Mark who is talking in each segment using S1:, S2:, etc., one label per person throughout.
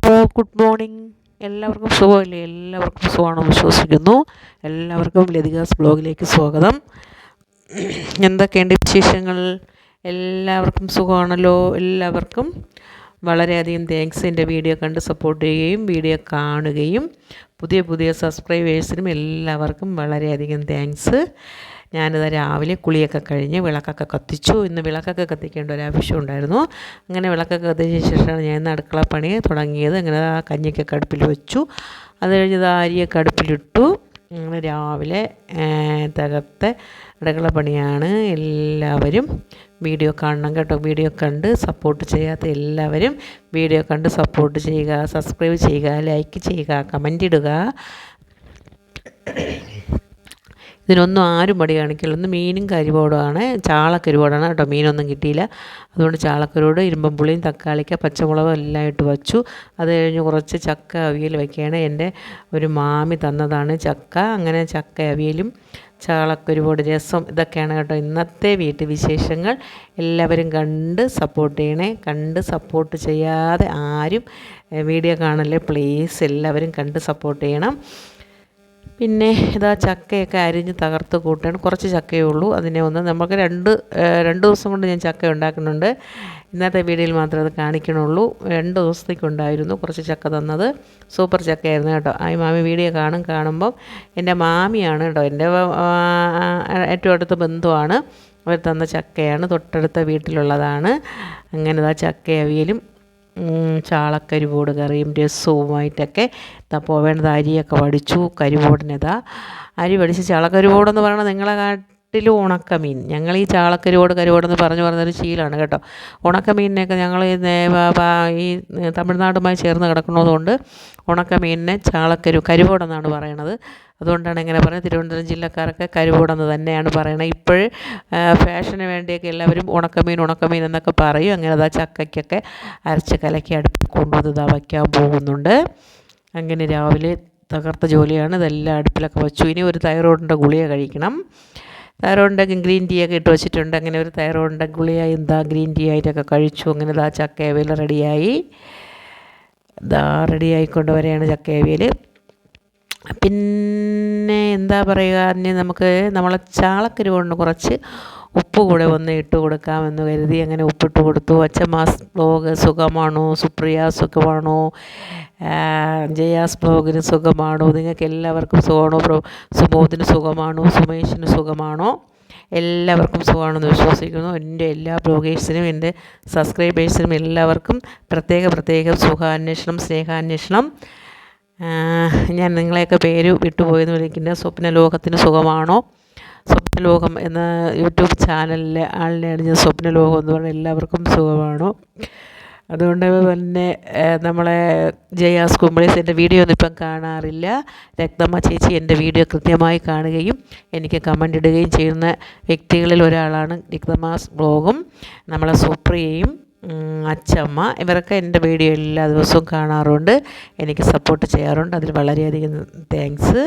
S1: അപ്പോൾ good morning. എല്ലാവർക്കും സുഖമല്ലേ? എല്ലാവർക്കും സുഖമാണെന്ന് വിശ്വസിക്കുന്നു. എല്ലാവർക്കും ലതികാസ് ബ്ലോഗിലേക്ക് സ്വാഗതം. എന്തൊക്കെയുണ്ട് വിശേഷങ്ങൾ? എല്ലാവർക്കും സുഖമാണല്ലോ. എല്ലാവർക്കും വളരെയധികം താങ്ക്സ്. എൻ്റെ വീഡിയോ കണ്ട് സപ്പോർട്ട് ചെയ്യുകയും വീഡിയോ കാണുകയും പുതിയ പുതിയ സബ്സ്ക്രൈബേഴ്സിനും എല്ലാവർക്കും വളരെയധികം താങ്ക്സ്. ഞാനിത് രാവിലെ കുളിയൊക്കെ കഴിഞ്ഞ് വിളക്കൊക്കെ കത്തിച്ചു. ഇന്ന് വിളക്കൊക്കെ കത്തിക്കേണ്ട ഒരു ആവശ്യം ഉണ്ടായിരുന്നു. അങ്ങനെ വിളക്കൊക്കെ കത്തിച്ച ശേഷമാണ് ഞാൻ ഇന്ന് അടുക്കള പണി തുടങ്ങിയത്. അങ്ങനെ ആ കഞ്ഞിക്കൊക്കെ അടുപ്പിൽ വെച്ചു. അത് കഴിഞ്ഞ് അരിയൊക്കെ അടുപ്പിലിട്ടു. അങ്ങനെ രാവിലെ തകർത്തെ അടുക്കള പണിയാണ്. എല്ലാവരും വീഡിയോ കാണണം കേട്ടോ. വീഡിയോ കണ്ട് സപ്പോർട്ട് ചെയ്യാത്ത എല്ലാവരും വീഡിയോ കണ്ട് സപ്പോർട്ട് ചെയ്യുക, സബ്സ്ക്രൈബ് ചെയ്യുക, ലൈക്ക് ചെയ്യുക, കമൻ്റ് ഇടുക. ഇതിനൊന്നും ആരും മടി കാണിക്കില്ല. ഒന്ന് മീനും കരിപോടാണ്, ചാളക്കരിപോടാണ് കേട്ടോ. മീനൊന്നും കിട്ടിയില്ല. അതുകൊണ്ട് ചാളക്കരിയോട് ഇരുമ്പം പുളിയും തക്കാളിക്ക പച്ചമുളകും എല്ലാം ഇട്ട് വച്ചു. അത് കഴിഞ്ഞ് കുറച്ച് ചക്ക അവിയൽ വയ്ക്കുകയാണ്. എൻ്റെ ഒരു മാമി തന്നതാണ് ചക്ക. അങ്ങനെ ചക്ക അവിയലും ചാളക്കരിപോട് രസം ഇതൊക്കെയാണ് കേട്ടോ ഇന്നത്തെ വീട്ടു വിശേഷങ്ങൾ. എല്ലാവരും കണ്ട് സപ്പോർട്ട് ചെയ്യണേ. കണ്ട് സപ്പോർട്ട് ചെയ്യാതെ ആരും വീഡിയോ കാണല്ലേ പ്ലീസ്. എല്ലാവരും കണ്ട് സപ്പോർട്ട് ചെയ്യണം. പിന്നെ ഇതാ ചക്കയൊക്കെ അരിഞ്ഞ് തകർത്ത് കൂട്ടാണ്. കുറച്ച് ചക്കയേ ഉള്ളൂ. അതിനെ ഒന്ന് നമുക്ക് രണ്ട് ദിവസം കൊണ്ട് ഞാൻ ചക്ക ഉണ്ടാക്കുന്നുണ്ട്. ഇന്നത്തെ വീഡിയോയിൽ മാത്രമേ അത് കാണിക്കണുള്ളൂ. 2 ദിവസത്തേക്കുണ്ടായിരുന്നു കുറച്ച് ചക്ക തന്നത്. സൂപ്പർ ചക്കയായിരുന്നു കേട്ടോ. ആ മാമി വീഡിയോ കാണുമ്പം എൻ്റെ മാമിയാണ് കേട്ടോ. എൻ്റെ ഏറ്റവും അടുത്ത ബന്ധുവാണ്. അവർ തന്ന ചക്കയാണ്. തൊട്ടടുത്ത വീട്ടിലുള്ളതാണ്. അങ്ങനെ ഇതാ ചക്ക അവിയലും ചാളക്കരിപോട് കറിയും രസവുമായിട്ടൊക്കെ പോവേണ്ടത്. അരിയൊക്കെ വടിച്ചു. കരിപോടിനിതാ അരി വടിച്ച് ചാളക്കരിപോടെന്ന് പറയണത് നിങ്ങളെ കാട്ടിലും ഉണക്കമീൻ. ഞങ്ങൾ ഈ കരിപോടെന്ന് പറഞ്ഞൊരു ശീലമാണ് കേട്ടോ. ഉണക്കമീനിനെയൊക്കെ ഞങ്ങൾ ഈ തമിഴ്നാടുമായി ചേർന്ന് കിടക്കുന്നതുകൊണ്ട് ഉണക്കമീനിനെ കരിപോടെന്നാണ് പറയണത്. അതുകൊണ്ടാണ് ഇങ്ങനെ പറയുന്നത്. തിരുവനന്തപുരം ജില്ലക്കാരൊക്കെ കരിപോടെന്ന് തന്നെയാണ് പറയണത്. ഇപ്പോൾ ഫാഷന് വേണ്ടിയൊക്കെ എല്ലാവരും ഉണക്കമീൻ എന്നൊക്കെ പറയും. അങ്ങനെ അതാ ചക്കയ്ക്കൊക്കെ അരച്ച് കലക്കി അടുപ്പിൽ കൊണ്ടുവന്ന് വയ്ക്കാൻ പോകുന്നുണ്ട്. അങ്ങനെ രാവിലെ തകർത്ത ജോലിയാണ്. ഇതെല്ലാം അടുപ്പിലൊക്കെ വെച്ചു. ഇനി ഒരു തൈറോയിഡിൻ്റെ ഗുളിക കഴിക്കണം. തൈറോയിഡിൻ്റെ ഗ്രീൻ ടീ ഒക്കെ ഇട്ട് വെച്ചിട്ടുണ്ട്. അങ്ങനെ ഒരു തൈറോയിഡിൻ്റെ ഗുളിക ഗ്രീൻ ടീ ആയിട്ടൊക്കെ കഴിച്ചു. അങ്ങനെ ചക്ക അവിയൽ റെഡിയായി. റെഡിയായിക്കൊണ്ട് വരെയാണ് ചക്ക അവിയൽ. പിന്നെ എന്താ പറയുക, ഇനി നമുക്ക് നമ്മളെ ചാളക്കരിപോടിന് കുറച്ച് ഉപ്പ് കൂടെ ഒന്ന് ഇട്ട് കൊടുക്കാമെന്ന് കരുതി അങ്ങനെ ഉപ്പിട്ട് കൊടുത്തു. അച്ഛമാസ് ബ്ലോഗ് സുഖമാണോ? സുപ്രിയ സുഖമാണോ? ജയാസ് ബ്ലോഗിന് സുഖമാണോ? നിങ്ങൾക്ക് എല്ലാവർക്കും സുഖമാണോ? സുമോദിന് സുഖമാണോ? സുമേഷിന് സുഖമാണോ? എല്ലാവർക്കും സുഖമാണെന്ന് വിശ്വസിക്കുന്നു. എൻ്റെ എല്ലാ ബ്ലോഗേഴ്സിനും എൻ്റെ സബ്സ്ക്രൈബേഴ്സിനും എല്ലാവർക്കും പ്രത്യേകം സുഖാന്വേഷണം, സ്നേഹാന്വേഷണം. ഞാൻ നിങ്ങളെയൊക്കെ പേര് വിട്ടുപോയെന്ന് വിളിക്കുന്ന സ്വപ്നലോകത്തിന് സുഖമാണോ? സ്വപ്നലോകം എന്ന യൂട്യൂബ് ചാനലിലെ ആളിനെയാണ് ഞാൻ സ്വപ്നലോകം എന്ന് പറഞ്ഞാൽ എല്ലാവർക്കും സുഖമാണോ? അതുകൊണ്ട് തന്നെ നമ്മളെ ജയാസ് കുമ്പളീസ് എൻ്റെ വീഡിയോ ഒന്നും ഇപ്പം കാണാറില്ല. രക്തമ്മ ചേച്ചി എൻ്റെ വീഡിയോ കൃത്യമായി കാണുകയും എനിക്ക് കമൻ്റ് ഇടുകയും ചെയ്യുന്ന വ്യക്തികളിൽ ഒരാളാണ് രക്തമാസ് ബ്ലോഗും നമ്മളെ സുപ്രിയയും അച്ചമ്മ. ഇവരൊക്കെ എൻ്റെ വീഡിയോ എല്ലാ ദിവസവും കാണാറുണ്ട്, എനിക്ക് സപ്പോർട്ട് ചെയ്യാറുണ്ട്. അതിൽ വളരെയധികം താങ്ക്സ്.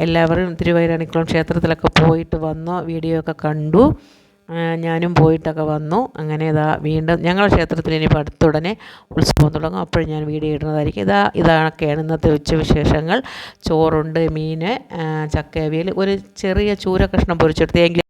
S1: എല്ലാവരും തിരുവൈരാണിക്കുളം ക്ഷേത്രത്തിലൊക്കെ പോയിട്ട് വന്നു, വീഡിയോ ഒക്കെ കണ്ടു. ഞാനും പോയിട്ടൊക്കെ വന്നു. അങ്ങനെ വീണ്ടും ഞങ്ങളുടെ ക്ഷേത്രത്തിൽ ഇനിയിപ്പോൾ അടുത്തുടനെ ഉത്സവം തുടങ്ങും. അപ്പോഴും ഞാൻ വീഡിയോ ഇടുന്നതായിരിക്കും. ഇതൊക്കെയാണ് ഇന്നത്തെ ഉച്ചവിശേഷങ്ങൾ. ചോറുണ്ട്, മീൻ, ചക്ക അവിയൽ, ഒരു ചെറിയ ചൂര കഷ്ണം പൊരിച്ചെടുത്ത്